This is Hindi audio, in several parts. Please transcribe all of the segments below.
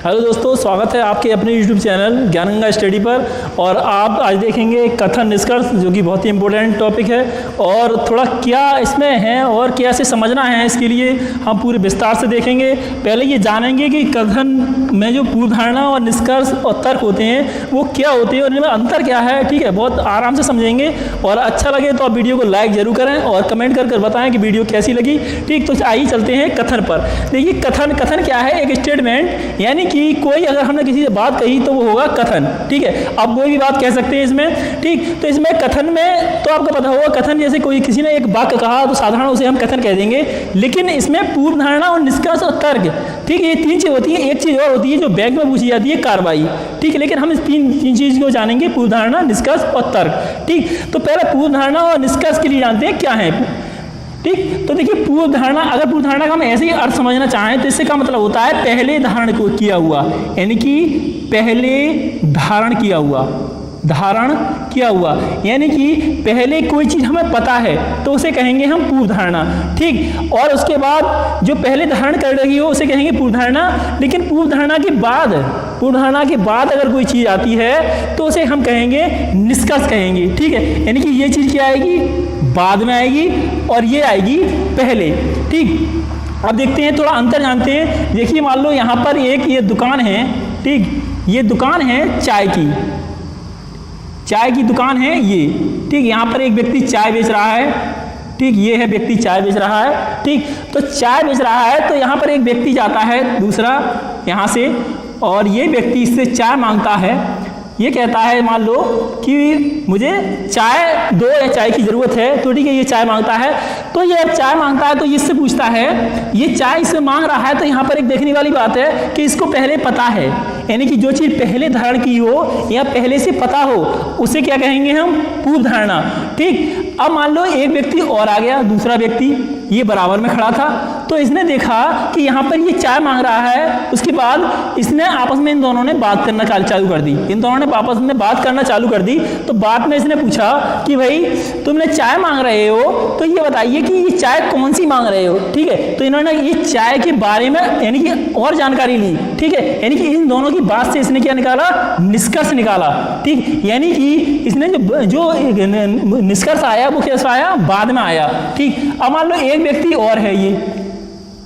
हेलो दोस्तों, स्वागत है आपके अपने YouTube चैनल ज्ञानगंगा स्टडी पर। और आप आज देखेंगे कथन निष्कर्ष, जो कि बहुत ही इम्पोर्टेंट टॉपिक है और थोड़ा क्या इसमें है और कैसे समझना है, इसके लिए हम पूरे विस्तार से देखेंगे। पहले ये जानेंगे कि कथन में जो पूर्व धारणा और निष्कर्ष और तर्क होते हैं वो क्या होते हैं और इनमें अंतर क्या है। ठीक है, बहुत आराम से समझेंगे और अच्छा लगे तो आप वीडियो को लाइक जरूर करें और कमेंट कर बताएं कि वीडियो कैसी लगी। ठीक, तो आइए चलते हैं कथन पर। देखिए कथन क्या है? एक स्टेटमेंट, यानी कि कोई अगर हमने किसी से बात कही तो वो होगा कथन। ठीक है, आप कोई भी बात कह सकते हैं इसमें। ठीक, तो इसमें कथन में तो आपको पता होगा, कथन जैसे कोई किसी ने एक वाक्य कहा तो साधारण उसे हम कथन कह देंगे, लेकिन इसमें पूर्व धारणा और निष्कर्ष और तर्क, ठीक है, ये तीन चीज़ होती है। एक चीज़ और होती है जो बैंक में पूछी जाती है, कार्रवाई। ठीक है, लेकिन हम इस तीन चीज़ को जानेंगे, पूर्व धारणा, निष्कर्ष और तर्क। ठीक, तो पहले पूर्व धारणा और निष्कर्ष के लिए जानते हैं क्या है। ठीक, तो देखिए पूर्व धारणा, अगर पूर्व धारणा का हम ऐसे ही अर्थ समझना चाहें तो इससे का मतलब होता है पहले धारण को किया हुआ, यानी कि पहले धारण किया हुआ, यानी कि पहले कोई चीज़ हमें पता है तो उसे कहेंगे हम पूर्व धारणा। ठीक, और उसके बाद जो पहले धारण कर रही हो उसे कहेंगे पूर्व धारणा। लेकिन पूर्व धारणा के बाद अगर कोई चीज़ आती है तो उसे हम कहेंगे निष्कर्ष कहेंगे। ठीक है, यानी कि ये चीज़ क्या आएगी, बाद में आएगी और ये आएगी पहले। ठीक, अब देखते हैं, थोड़ा अंतर जानते हैं। देखिए मान लो यहाँ पर ये दुकान है। ठीक, ये दुकान है चाय की दुकान है ये। ठीक, यहाँ पर एक व्यक्ति चाय बेच रहा है। ठीक, ये है व्यक्ति चाय बेच रहा है। ठीक, तो चाय बेच रहा है तो यहाँ पर एक व्यक्ति जाता है दूसरा यहाँ से, और ये व्यक्ति इससे चाय मांगता है। ये कहता है मान लो कि मुझे चाय दो या चाय की ज़रूरत है, तो ठीक है ये चाय मांगता है। तो ये अब चाय मांगता है तो इससे पूछता है, ये चाय इससे मांग रहा है, तो यहाँ पर एक देखने वाली बात है कि इसको पहले पता है, यानी कि जो चीज़ पहले धारण की हो या पहले से पता हो उसे क्या कहेंगे हम, पूर्व धारणा। ठीक, अब मान लो एक व्यक्ति और आ गया, दूसरा व्यक्ति ये बराबर में खड़ा था, तो इसने देखा कि यहाँ पर ये चाय मांग रहा है। उसके बाद इसने आपस में इन दोनों ने बात करना चालू कर दी, आपस में बात करना चालू कर दी। तो बाद में इसने पूछा कि भाई तुमने चाय मांग रहे हो तो ये बताइए कि ये चाय कौन सी मांग रहे हो। ठीक है, तो इन्होंने ये चाय के बारे में यानी कि और जानकारी ली। ठीक है, यानी कि इन दोनों की बात से इसने क्या निकाला, निष्कर्ष निकाला। ठीक, यानी कि इसने जो निष्कर्ष आया वो कैसा आया, बाद में आया। ठीक, अब मान लो एक व्यक्ति और है ये।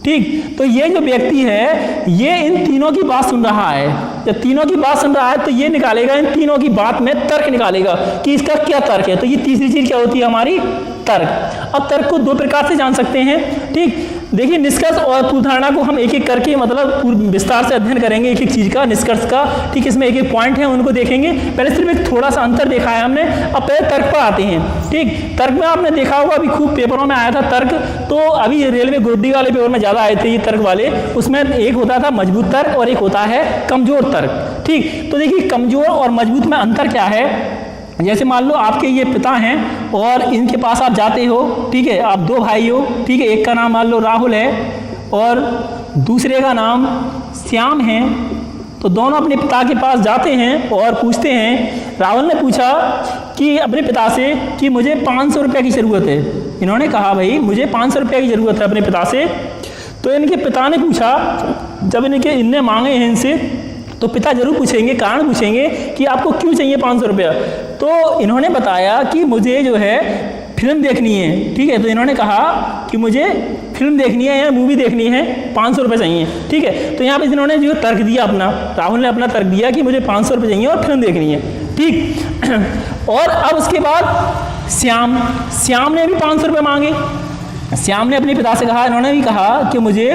ठीक, तो ये जो व्यक्ति है ये इन तीनों की बात सुन रहा है। जब तीनों की बात सुन रहा है तो ये निकालेगा, इन तीनों की बात में तर्क निकालेगा कि इसका क्या तर्क है। तो ये तीसरी चीज क्या होती है हमारी, तर्क। अब तर्क को दो प्रकार से जान सकते हैं। ठीक, देखिए निष्कर्ष और पूर्व धारणा को हम एक एक करके मतलब पूर्ण विस्तार से अध्ययन करेंगे, एक एक चीज का, निष्कर्ष का। ठीक, इसमें एक एक पॉइंट है उनको देखेंगे। पहले सिर्फ एक थोड़ा सा अंतर देखा है हमने, अब पहले तर्क पर आते हैं। ठीक, तर्क में आपने देखा होगा अभी खूब पेपरों में आया था तर्क, तो अभी रेलवे ग्रुप डी वाले पेपर में ज़्यादा आए थे ये तर्क वाले। उसमें एक होता था मजबूत तर्क और एक होता है कमजोर तर्क। ठीक, तो देखिए कमजोर और मजबूत में अंतर क्या है। जैसे मान लो आपके ये पिता हैं और इनके पास आप जाते हो। ठीक है, आप दो भाई हो। ठीक है, एक का नाम मान लो राहुल है और दूसरे का नाम श्याम है। तो दोनों अपने पिता के पास जाते हैं और पूछते हैं। राहुल ने पूछा कि अपने पिता से कि मुझे 500 रुपये की ज़रूरत है। इन्होंने कहा भाई मुझे 500 रुपये की ज़रूरत है अपने पिता से। तो इनके पिता ने पूछा, जब इनने मांगे हैं इनसे, तो पिता जरूर पूछेंगे, कारण पूछेंगे कि आपको क्यों चाहिए 500 रुपया। तो इन्होंने बताया कि मुझे जो है फिल्म देखनी है। ठीक है, तो इन्होंने कहा कि मुझे फिल्म देखनी है या मूवी देखनी है, 500 रुपये चाहिए। ठीक है, तो यहाँ पे इन्होंने जो तर्क दिया अपना, राहुल ने अपना तर्क दिया कि मुझे 500 रुपये चाहिए और फिल्म देखनी है। ठीक, और अब उसके बाद श्याम ने भी 500 रुपये मांगे। श्याम ने अपने पिता से कहा, इन्होंने भी कहा कि मुझे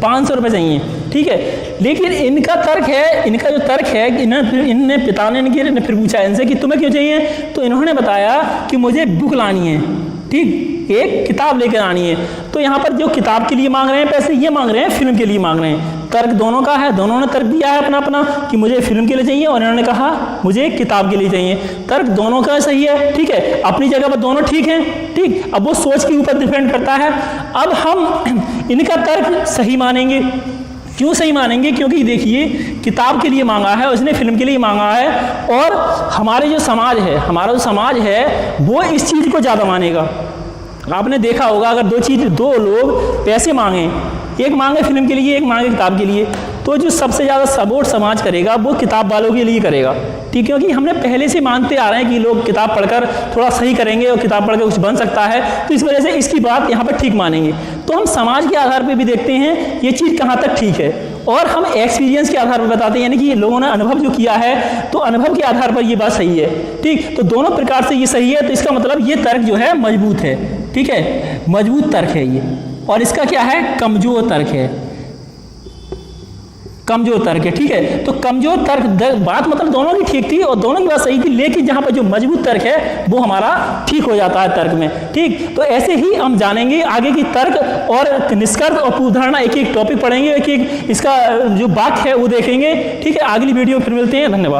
500 रुपये चाहिए। ठीक है, लेकिन इनका जो तर्क है इनने पिता ने फिर पूछा इनसे कि तुम्हें क्यों चाहिए। तो इन्होंने बताया कि मुझे बुक लानी है। ठीक, एक किताब लेकर आनी है। तो यहाँ पर जो किताब के लिए मांग रहे हैं पैसे, ये मांग रहे हैं फिल्म के लिए मांग रहे हैं। तर्क दोनों का है, दोनों ने तर्क दिया है अपना अपना कि मुझे फिल्म के लिए चाहिए और इन्होंने कहा मुझे किताब के लिए चाहिए। तर्क दोनों का सही है। ठीक है, अपनी जगह पर दोनों ठीक हैं। ठीक, अब वो सोच के ऊपर डिपेंड करता है। अब हम इनका तर्क सही मानेंगे। क्यों सही मानेंगे, क्योंकि देखिए किताब के लिए मांगा है, उसने फिल्म के लिए मांगा है, और हमारा जो समाज है वो इस चीज़ को ज़्यादा मानेगा। आपने देखा होगा अगर दो लोग पैसे मांगे, एक मांगे फिल्म के लिए, एक मांगे किताब के लिए, तो जो सबसे ज़्यादा सपोर्ट समाज करेगा वो किताब वालों के लिए करेगा, ठीक, क्योंकि हमने पहले से मानते आ रहे हैं कि लोग किताब पढ़कर थोड़ा सही करेंगे और किताब पढ़कर कुछ बन सकता है, तो इस वजह से इसकी बात यहाँ पर ठीक मानेंगे। तो हम समाज के आधार पर भी देखते हैं ये चीज़ कहाँ तक ठीक है, और हम एक्सपीरियंस के आधार पर बताते हैं, यानी कि लोगों ने अनुभव जो किया है तो अनुभव के आधार पर ये बात सही है, ठीक। तो दोनों प्रकार से ये सही है, तो इसका मतलब ये तर्क जो है मजबूत है, ठीक है, मजबूत तर्क है ये। और इसका क्या है, कमजोर तर्क है, कमजोर तर्क है, ठीक है। तो कमजोर तर्क बात मतलब दोनों की ठीक थी और दोनों की बात सही थी, लेकिन जहां पर जो मजबूत तर्क है वो हमारा ठीक हो जाता है तर्क में, ठीक। तो ऐसे ही हम जानेंगे आगे की तर्क और निष्कर्ष और पूर्वधारणा, एक एक टॉपिक पढ़ेंगे, एक एक इसका जो वाक्य है वो देखेंगे, ठीक है। अगली वीडियो में फिर मिलते हैं, धन्यवाद।